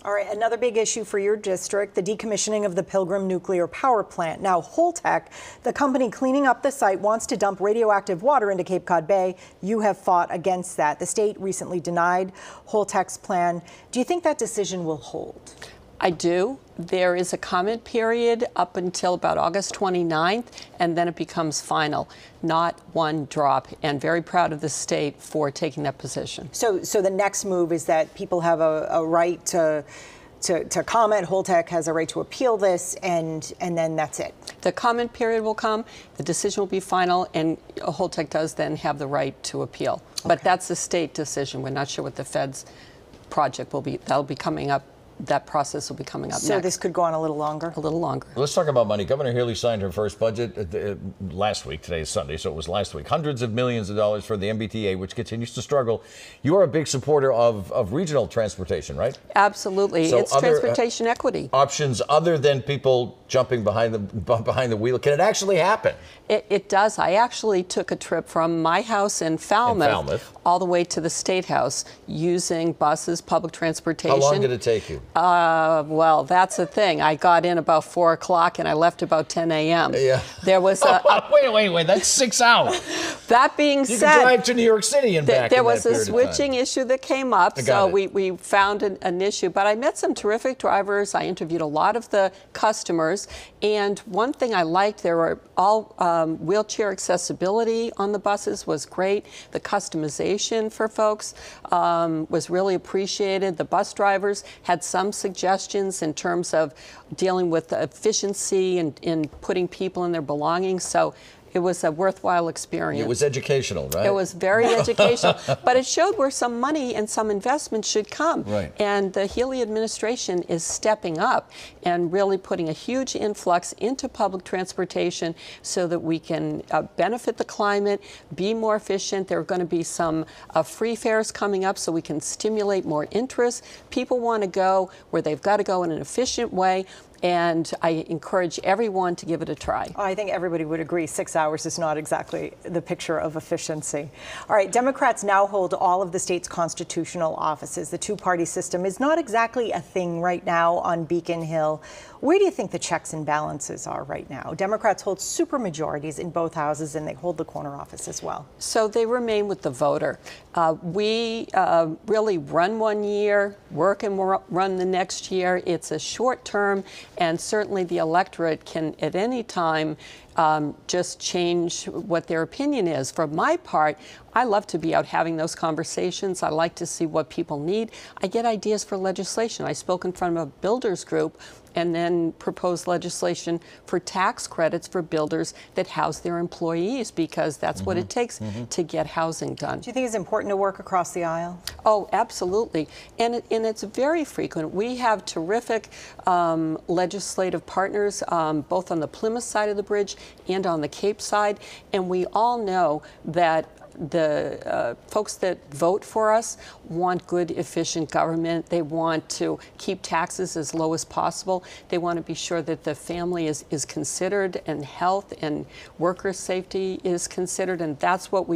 All right, another big issue for your district, the decommissioning of the Pilgrim nuclear power plant. Now, Holtec, the company cleaning up the site, wants to dump radioactive water into Cape Cod Bay. You have fought against that. The state recently denied Holtec's plan. Do you think that decision will hold? I do. There is a comment period up until about August 29th, and then it becomes final. Not one drop, and very proud of the state for taking that position. So the next move is that people have a right to comment. Holtec has a right to appeal this, and then that's it. The comment period will come, the decision will be final, and Holtec does then have the right to appeal. Okay. But that's a state decision. We're not sure what the Fed's project will be. That'll be coming up. That process will be coming up next. So this could go on a little longer? A little longer. Let's talk about money. Governor Healey signed her first budget last week. Today is Sunday, so it was last week. Hundreds of millions of dollars for the MBTA, which continues to struggle. You are a big supporter of regional transportation, right? Absolutely. So it's transportation equity. Options other than people jumping behind the wheel. Can it actually happen? It does. I actually took a trip from my house in Falmouth all the way to the State House using buses, public transportation. How long did it take you? Well, that's the thing. I got in about 4 o'clock and I left about 10 a.m. Yeah. There was wait. That's 6 hours. That being said, you can drive to New York City and back. There was a switching issue that came up, so we found an issue. But I met some terrific drivers. I interviewed a lot of the customers, and one thing I liked, there were all wheelchair accessibility on the buses was great. The customization for folks was really appreciated. The bus drivers had some suggestions in terms of dealing with efficiency and in putting people in their belongings. So it was a worthwhile experience. It was educational, right? It was very educational, but it showed where some money and some investment should come. Right. And the Healey administration is stepping up and really putting a huge influx into public transportation so that we can benefit the climate, be more efficient. There are going to be some free fares coming up so we can stimulate more interest. People want to go where they've got to go in an efficient way. And I encourage everyone to give it a try. I think everybody would agree 6 hours is not exactly the picture of efficiency. All right, Democrats now hold all of the state's constitutional offices. The two-party system is not exactly a thing right now on Beacon Hill. Where do you think the checks and balances are right now? Democrats hold supermajorities in both houses, and they hold the corner office as well. So they remain with the voter. We really run one year, work and run the next year. It's a short term, and certainly the electorate can at any time just change what their opinion is. For my part, I love to be out having those conversations. I like to see what people need. I get ideas for legislation. I spoke in front of a builders group and then proposed legislation for tax credits for builders that house their employees, because that's what it takes to get housing done. Do you think it's important to work across the aisle? Oh, absolutely. And it's very frequent. We have terrific legislative partners, both on the Plymouth side of the bridge and on the Cape side. And we all know that the folks that vote for us want good, efficient government. They want to keep taxes as low as possible. They want to be sure that the family is considered, and health and worker safety is considered. And that's what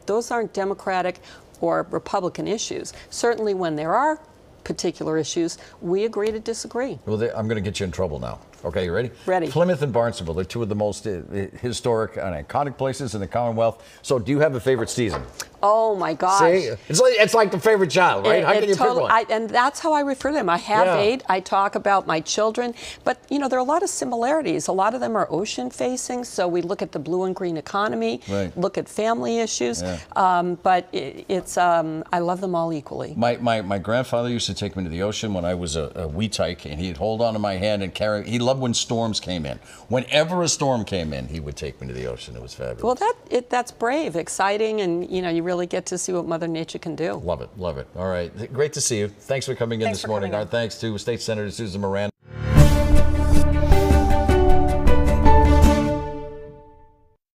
those aren't Democratic or Republican issues. Certainly when there are particular issues, we agree to disagree. Well, I'm going to get you in trouble now. Okay, you ready? Ready. Plymouth and Barnstable, they're two of the most historic and iconic places in the Commonwealth. So do you have a favorite season? Oh, my gosh. See? It's like the favorite child, right? How can you pick one? And that's how I refer to them. I have 8. I talk about my children. But, you know, there are a lot of similarities. A lot of them are ocean-facing, so we look at the blue and green economy, look at family issues. Yeah. But I love them all equally. My grandfather used to take me to the ocean when I was a wee tyke, and he'd hold on to my hand and carry. He loved when storms came in. Whenever a storm came in, he would take me to the ocean. It was fabulous. Well, that's brave, exciting, and, you know, you really get to see what Mother Nature can do. Love it, love it. All right, great to see you. Thanks for coming in this morning. Our thanks to State Senator Susan Moran.